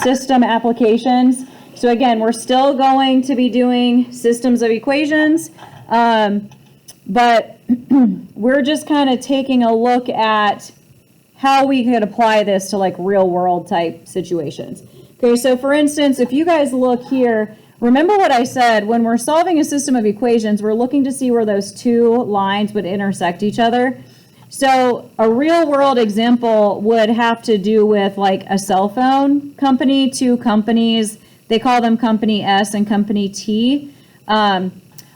system applications. So again, we're still going to be doing systems of equations, but we're just kind of taking a look at how we could apply this to like real world type situations. Okay, so for instance, if you guys look here, remember what I said, when we're solving a system of equations, we're looking to see where those two lines would intersect each other. So a real world example would have to do with like a cell phone company, two companies, they call them company S and company T.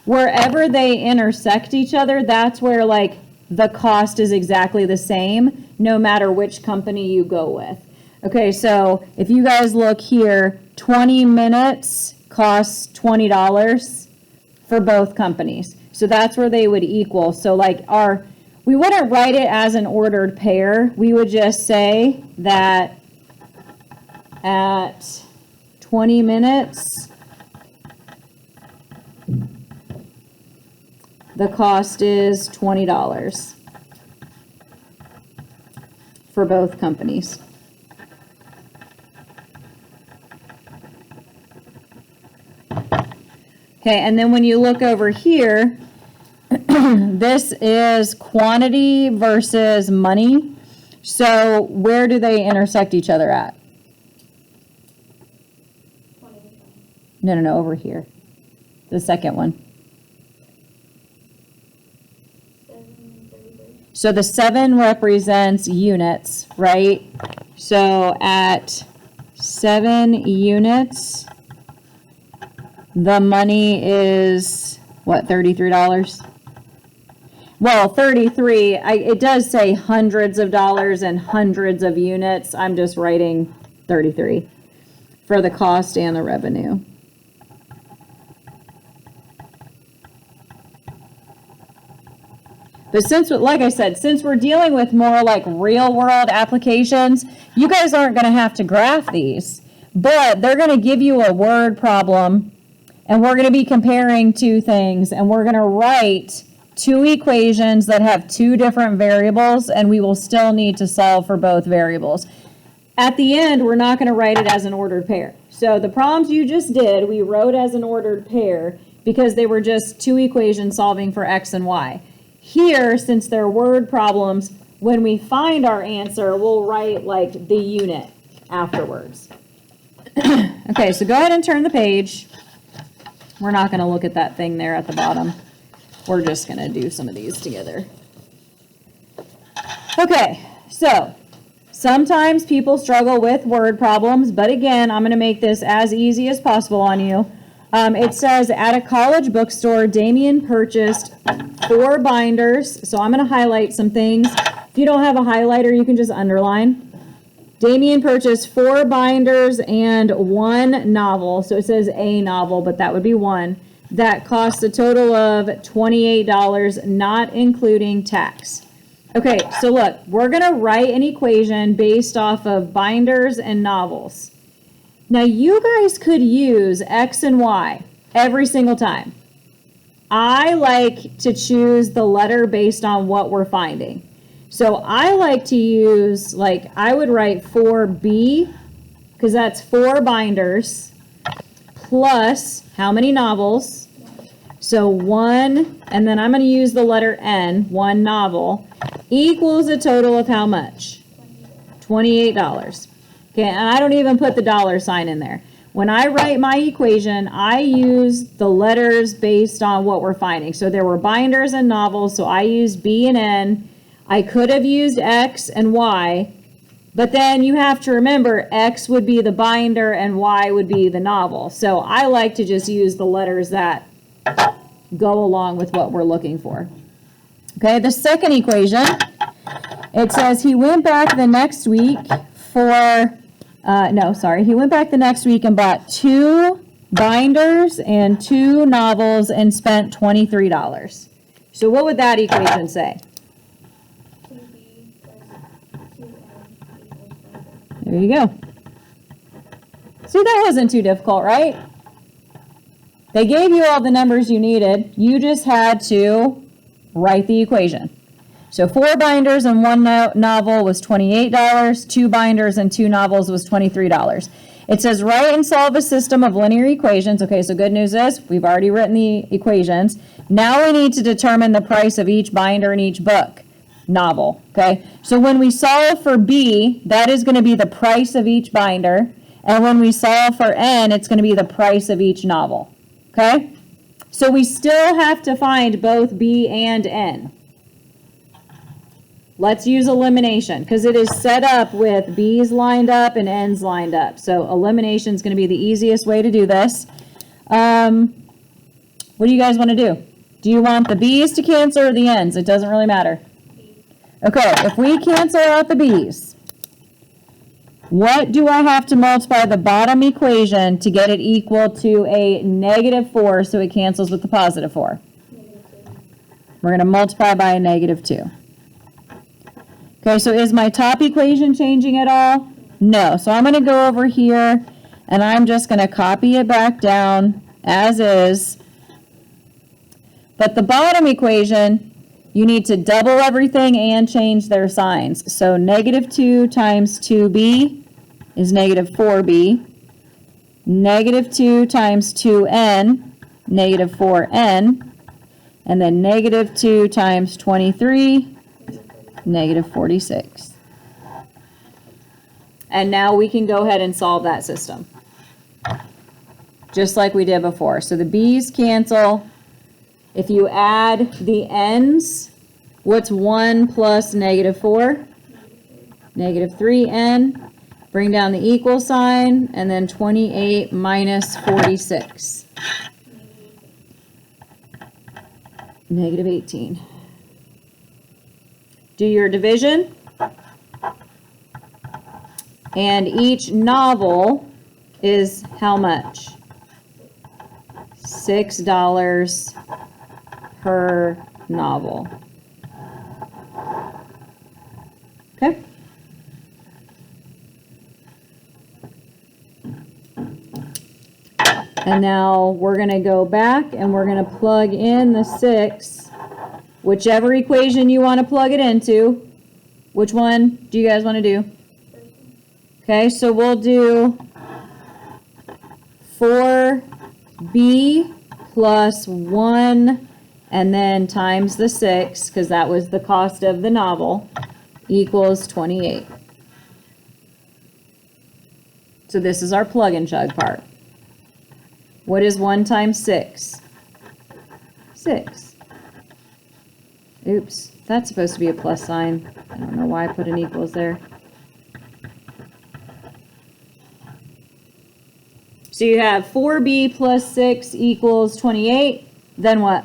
Wherever they intersect each other, that's where like the cost is exactly the same, no matter which company you go with. Okay, so if you guys look here, 20 minutes costs $20 for both companies. So that's where they would equal. So like we wouldn't write it as an ordered pair. We would just say that at 20 minutes, the cost is $20 for both companies. Okay, and then when you look over here, this is quantity versus money. So where do they intersect each other at? No, over here. The second one. So the 7 represents units, right? So at 7 units, the money is, what, $33? Well, 33, it does say hundreds of dollars and hundreds of units. I'm just writing 33 for the cost and the revenue. But since, like I said, since we're dealing with more like real world applications, you guys aren't going to have to graph these, but they're going to give you a word problem, and we're going to be comparing two things, and we're going to write two equations that have two different variables, and we will still need to solve for both variables. At the end, we're not going to write it as an ordered pair. So the problems you just did, we wrote as an ordered pair because they were just two equations solving for x and y. Here, since they're word problems, when we find our answer, we'll write like the unit afterwards. Okay, so go ahead and turn the page. We're not going to look at that thing there at the bottom. We're just going to do some of these together. Okay, so sometimes people struggle with word problems, but again, I'm going to make this as easy as possible on you. It says, at a college bookstore, Damien purchased 4 binders. So I'm going to highlight some things. If you don't have a highlighter, you can just underline. Damien purchased 4 binders and 1 novel. So it says a novel, but that would be 1. That cost a total of $28, not including tax. Okay, so look, we're going to write an equation based off of binders and novels. Now, you guys could use X and Y every single time. I like to choose the letter based on what we're finding. So I like to use, like, I would write 4B, because that's 4 binders, plus how many novels? So 1, and then I'm going to use the letter N, 1 novel, equals a total of how much? $28. Okay, and I don't even put the dollar sign in there. When I write my equation, I use the letters based on what we're finding. So there were binders and novels, so I used B and N. I could have used X and Y, but then you have to remember X would be the binder and Y would be the novel. So I like to just use the letters that go along with what we're looking for. Okay, the second equation, it says he went back the next week he went back the next week and bought 2 binders and 2 novels and spent $23. So what would that equation say? There you go. See, that wasn't too difficult, right? They gave you all the numbers you needed. You just had to write the equation. So 4 binders and 1 novel was $28. 2 binders and 2 novels was $23. It says write and solve a system of linear equations. Okay, so good news is we've already written the equations. Now we need to determine the price of each binder in each book, novel. Okay, so when we solve for B, that is going to be the price of each binder. And when we solve for N, it's going to be the price of each novel. Okay, so we still have to find both B and N. Let's use elimination because it is set up with B's lined up and N's lined up. So elimination is going to be the easiest way to do this. What do you guys want to do? Do you want the B's to cancel or the N's? It doesn't really matter. Okay, if we cancel out the B's, what do I have to multiply the bottom equation to get it equal to a -4 so it cancels with the +4? We're going to multiply by a -2. Okay, so is my top equation changing at all? No. So I'm going to go over here, and I'm just going to copy it back down as is. But the bottom equation, you need to double everything and change their signs. So -2 times 2b is -4b. -2 times 2n, -4n. And then -2 times 23, -46. And now we can go ahead and solve that system. Just like we did before. So the B's cancel. If you add the N's, what's 1 plus -4? -3n. Bring down the equal sign, and then 28 minus 46. -18. Do your division. And each novel is how much? $6 per novel. Okay. And now we're going to go back and we're going to plug in the 6, whichever equation you want to plug it into. Which one do you guys want to do? Okay, so we'll do 4b plus 1 and then times the 6, because that was the cost of the novel, equals 28. So this is our plug and chug part. What is 1 times 6? 6. Oops, that's supposed to be a plus sign. I don't know why I put an equals there. So you have 4b plus 6 equals 28. Then what?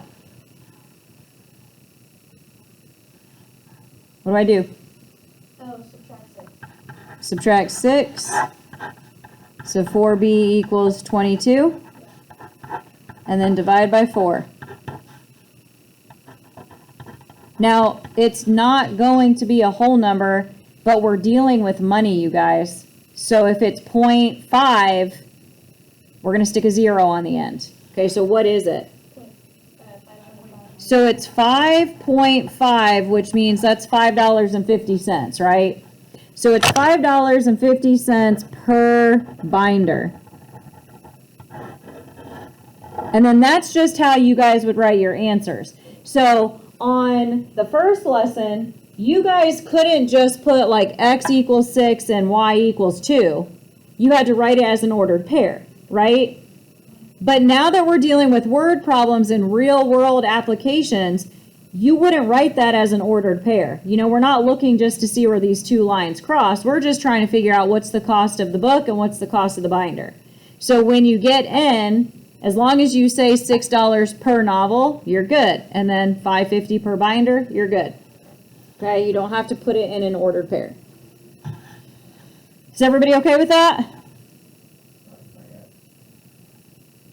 What do I do? Oh, subtract 6. Subtract 6. So 4b equals 22. And then divide by 4. Now, it's not going to be a whole number, but we're dealing with money, you guys. So if it's 0.5, we're going to stick a 0 on the end. Okay, so what is it? So it's 5.5, which means that's $5.50, right? So it's $5.50 per binder. And then that's just how you guys would write your answers. So on the first lesson, you guys couldn't just put like x equals 6 and y equals 2. You had to write it as an ordered pair, right? But now that we're dealing with word problems in real world applications, you wouldn't write that as an ordered pair. You know, we're not looking just to see where these two lines cross. We're just trying to figure out what's the cost of the book and what's the cost of the binder. So when you get N, as long as you say $6 per novel, you're good. And then $5.50 per binder, you're good. Okay, you don't have to put it in an ordered pair. Is everybody okay with that?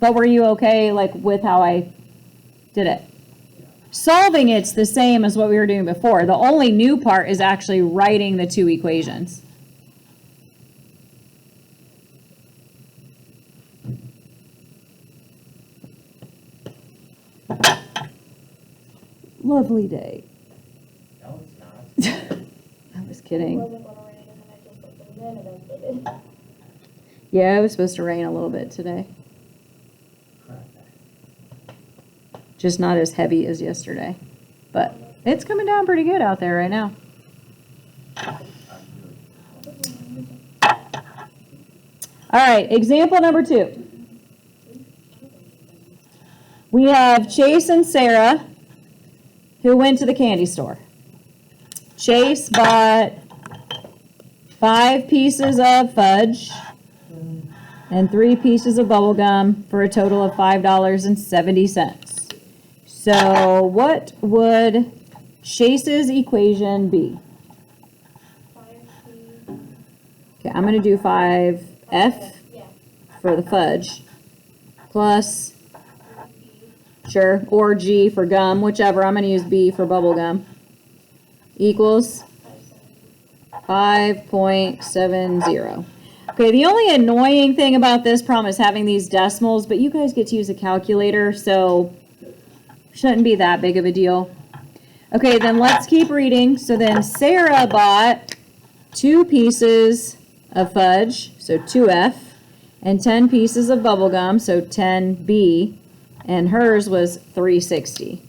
But were you okay like with how I did it? Solving it's the same as what we were doing before. The only new part is actually writing the two equations. Lovely day. No, it's not. I was kidding. I wasn't going to write it, and then I just looked at it, and then it updated. Yeah, it was supposed to rain a little bit today. Just not as heavy as yesterday. But it's coming down pretty good out there right now. All right, example number 2. We have Chase and Sarah who went to the candy store. Chase bought 5 pieces of fudge and 3 pieces of bubble gum for a total of $5.70. So what would Chase's equation be? Okay, I'm going to do 5F for the fudge plus, sure, or G for gum, whichever. I'm going to use B for bubble gum. Equals 5.70. Okay, the only annoying thing about this problem is having these decimals, but you guys get to use a calculator, so shouldn't be that big of a deal. Okay, then let's keep reading. So then Sarah bought 2 pieces of fudge, so 2F, and 10 pieces of bubble gum, so 10B, and hers was $3.60.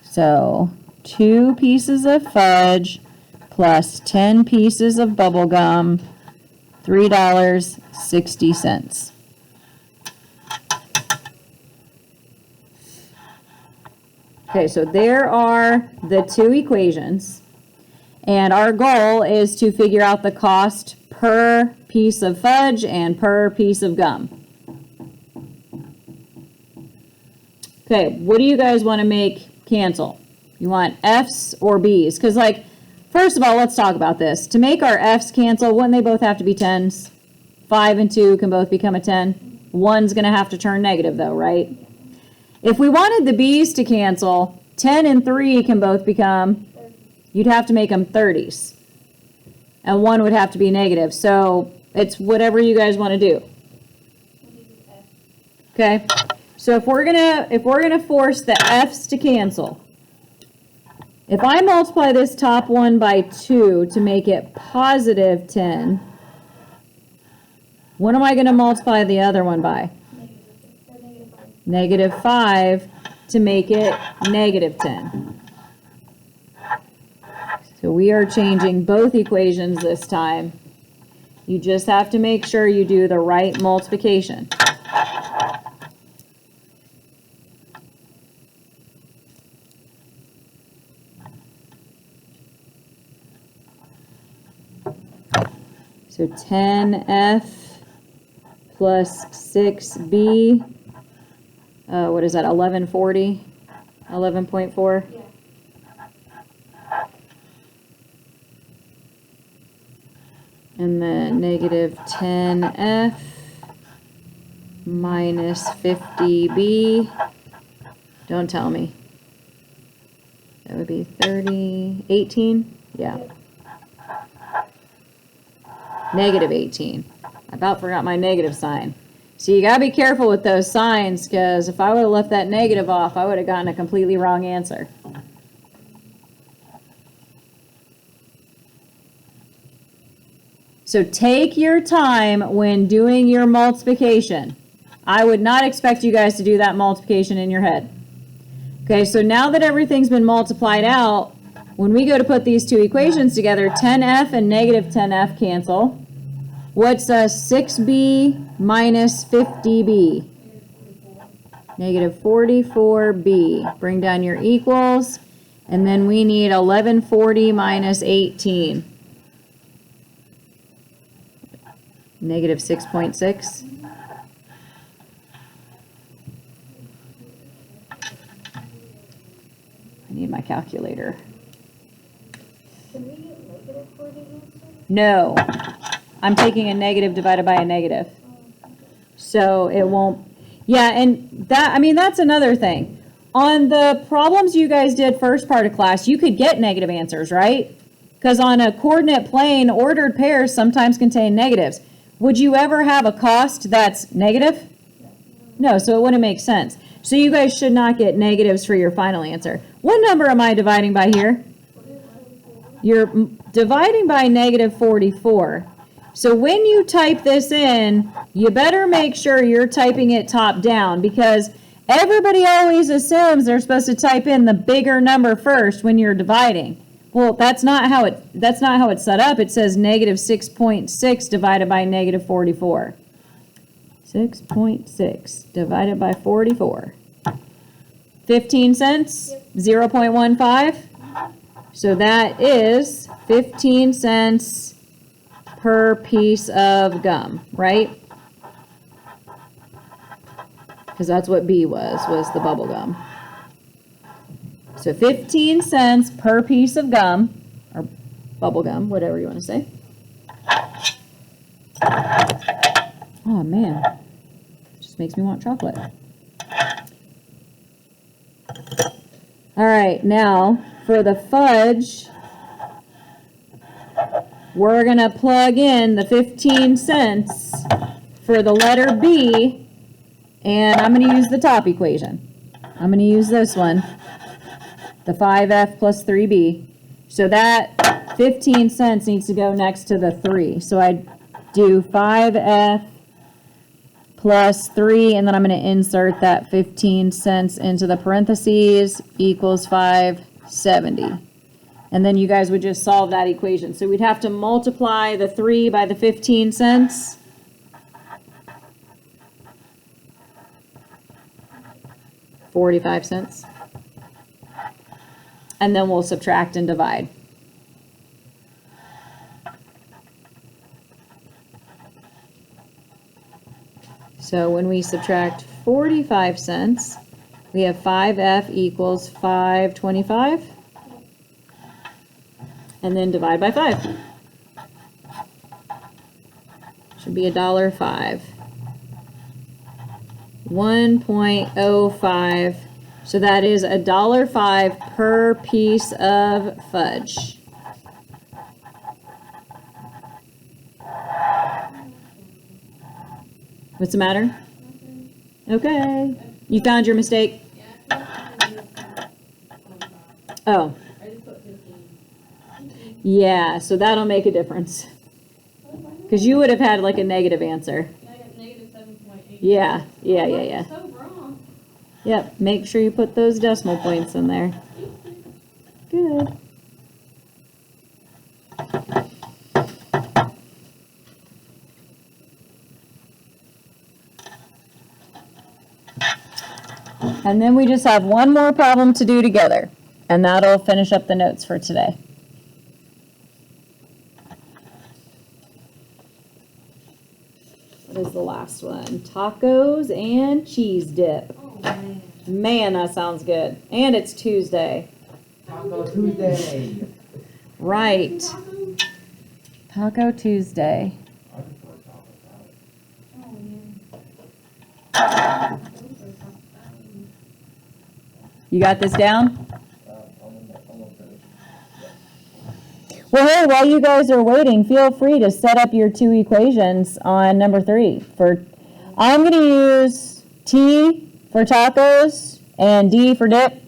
So 2 pieces of fudge plus 10 pieces of bubble gum, $3.60. Okay, so there are the 2 equations, and our goal is to figure out the cost per piece of fudge and per piece of gum. Okay, what do you guys want to make cancel? You want F's or B's? Because, like, first of all, let's talk about this. To make our F's cancel, wouldn't they both have to be 10s? 5 and 2 can both become a 10. 1's going to have to turn negative, though, right? If we wanted the B's to cancel, 10 and 3 can both become, you'd have to make them 30s. And 1 would have to be negative. So it's whatever you guys want to do. Okay? So if we're gonna force the F's to cancel, if I multiply this top one by 2 to make it positive 10, what am I going to multiply the other one by? Negative 5 to make it negative 10. So we are changing both equations this time. You just have to make sure you do the right multiplication. So 10F plus 6B, what is that, 1140? 11.4? Yeah. And then negative 10F minus 50B. Don't tell me. That would be 30, 18? Yeah. Negative 18. I about forgot my negative sign. So you gotta be careful with those signs, because if I would have left that negative off, I would have gotten a completely wrong answer. So take your time when doing your multiplication. I would not expect you guys to do that multiplication in your head. Okay, so now that everything's been multiplied out, when we go to put these 2 equations together, 10F and negative 10F cancel. What's 6B minus 50B? Negative 44B. Bring down your equals. And then we need 1140 minus 18. Negative 6.6. I need my calculator. Can we get negative for the answer? No. I'm taking a negative divided by a negative. So it won't, yeah, and that, I mean, that's another thing. On the problems you guys did first part of class, you could get negative answers, right? Because on a coordinate plane, ordered pairs sometimes contain negatives. Would you ever have a cost that's negative? No, so it wouldn't make sense. So you guys should not get negatives for your final answer. What number am I dividing by here? You're dividing by negative 44. So when you type this in, you better make sure you're typing it top down, because everybody always assumes they're supposed to type in the bigger number first when you're dividing. Well, that's not how it's set up. It says negative 6.6 divided by negative 44. 6.6 divided by 44. 15 cents, 0.15. So that is 15 cents per piece of gum, right? Because that's what B was the bubble gum. So 15 cents per piece of gum, or bubble gum, whatever you want to say. Oh man, it just makes me want chocolate. All right, now for the fudge, we're gonna plug in the 15 cents for the letter B, and I'm gonna use the top equation. I'm gonna use this one, the 5F plus 3B. So that 15 cents needs to go next to the 3. So I do 5F plus 3, and then I'm going to insert that 15 cents into the parentheses, equals 570. And then you guys would just solve that equation. So we'd have to multiply the 3 by the 15 cents. $0.45. And then we'll subtract and divide. So when we subtract 45 cents, we have 5F equals 525. And then divide by 5. Should be $1.05. 1.05. So that is $1.05 per piece of fudge. What's the matter? Okay. You found your mistake? Oh. Yeah, so that'll make a difference. Because you would have had like a negative answer. Negative 7.8. Yeah. So wrong. Yep, make sure you put those decimal points in there. Good. And then we just have one more problem to do together, and that'll finish up the notes for today. What is the last one? Tacos and cheese dip. Oh, man. Man, that sounds good. And it's Tuesday. Taco Tuesday. Right. Taco Tuesday. I prefer taco salad. Oh, man. You got this down? Almost finished. Well, hey, while you guys are waiting, feel free to set up your two equations on number 3. I'm going to use T for tacos and D for dip.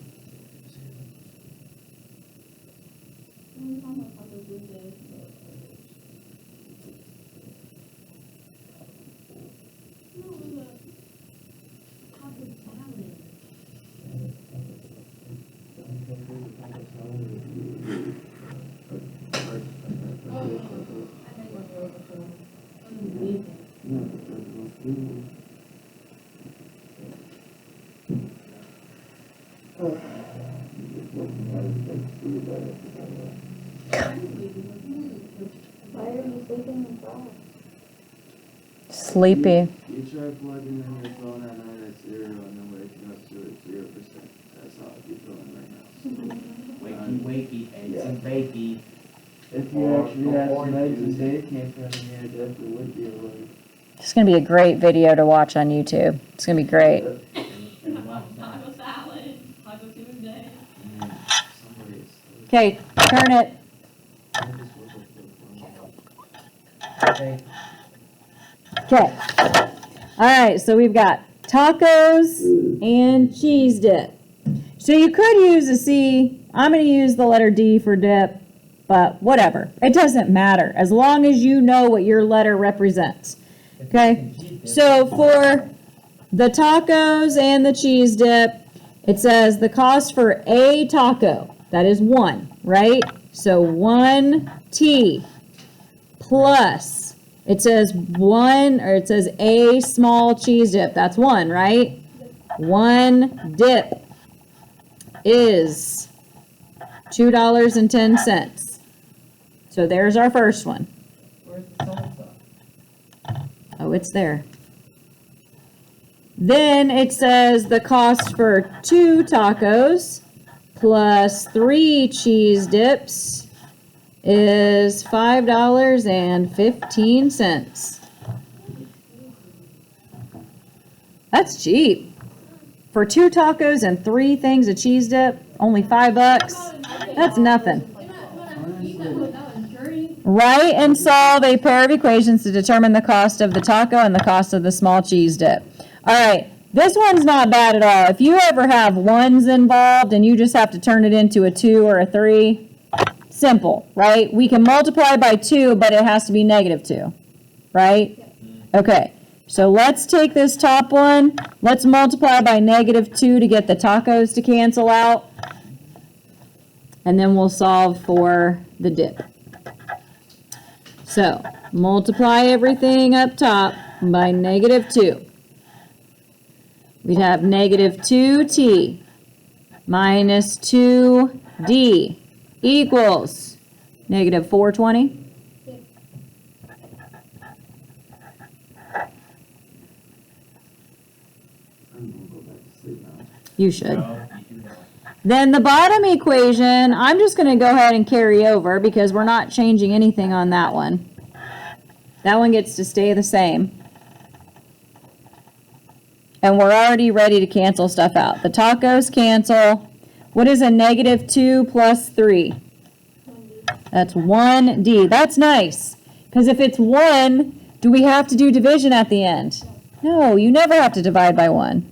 Why are you sleeping in class? Sleepy. You try plugging in your phone at night at 0 and then waking up to it 0%. That's how you're feeling right now. Wakey, wakey, eggs and bakey. If you actually had some eggs and bacon in front of me, I definitely would be awake. It's going to be a great video to watch on YouTube. It's going to be great. Taco salad. Taco Tuesday. Somebody is. Okay, turn it. I just woke up to the phone. Okay. Okay. All right, so we've got tacos and cheese dip. So you could use a C. I'm going to use the letter D for dip. but whatever. It doesn't matter, as long as you know what your letter represents. Okay, so for the tacos and the cheese dip, it says the cost for a taco, that is 1, right? So 1T plus, it says a small cheese dip, that's 1, right? 1 dip is $2.10. So there's our first one. Where's the salsa? Oh, it's there. Then it says the cost for 2 tacos plus 3 cheese dips is $5.15. That's cheap. For 2 tacos and 3 things of cheese dip, only $5. That's nothing. Write and solve a pair of equations to determine the cost of the taco and the cost of the small cheese dip. All right, this one's not bad at all. If you ever have ones involved and you just have to turn it into a 2 or a 3, simple, right? We can multiply by 2, but it has to be -2, right? Okay, so let's take this top one. Let's multiply by -2 to get the tacos to cancel out. And then we'll solve for the dip. So, multiply everything up top by -2. We'd have -2t minus 2d equals -420. I'm gonna go back to sleep now. You should. No, you do not. Then the bottom equation, I'm just going to go ahead and carry over because we're not changing anything on that one. That one gets to stay the same. And we're already ready to cancel stuff out. The tacos cancel. What is a -2 plus 3? That's 1d. That's nice. Because if it's 1, do we have to do division at the end? No, you never have to divide by 1.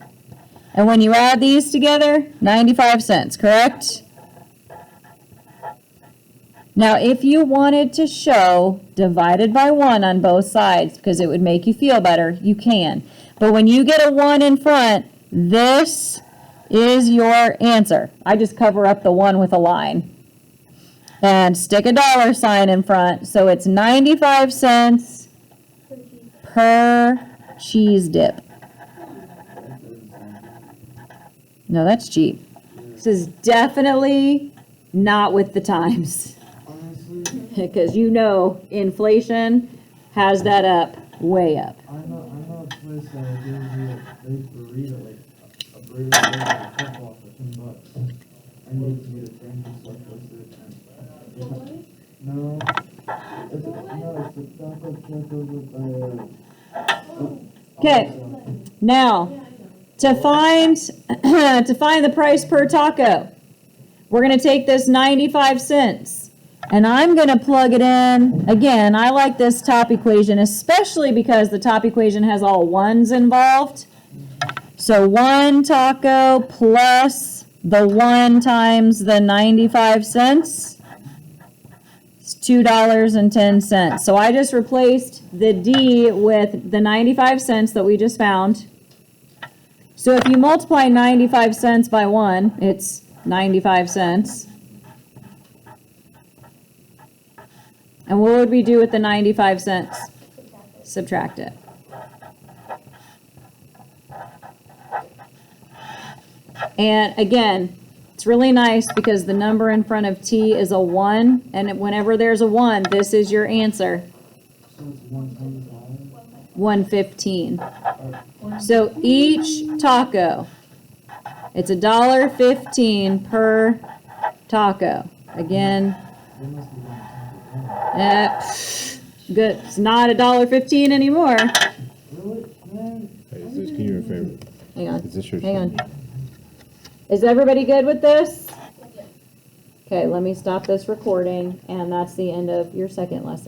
And when you add these together, 95 cents, correct? Now, if you wanted to show divided by 1 on both sides, because it would make you feel better, you can. But when you get a 1 in front, this is your answer. I just cover up the 1 with a line. And stick a $sign in front, so it's 95 cents per cheese dip. No, that's cheap. This is definitely not with the times. Honestly, Because you know inflation has that up, way up. I know a place that gives you a big burrito, like a burrito like a football for $10. I need to get a fancy stuff with it. And no, it's a taco tacos with Okay. Now, to find the price per taco, we're going to take this 95 cents and I'm going to plug it in. Again, I like this top equation, especially because the top equation has all ones involved. So 1 taco plus the 1 times the 95 cents. It's $2.10. So I just replaced the D with the 95 cents that we just found. So if you multiply 95 cents by 1, it's 95 cents. And what would we do with the 95 cents? Subtract it. And again, it's really nice because the number in front of T is a 1, and whenever there's a 1, this is your answer, So it's 125. 115. So each taco, it's $1.15 per taco. Again, There must be one taco. good. It's not $1.15 anymore. Really? Man, Hey, is this, can you do me a favor? Hang on. Is this your? Hang on. Is everybody good with this? Okay, let me stop this recording, and that's the end of your second lesson.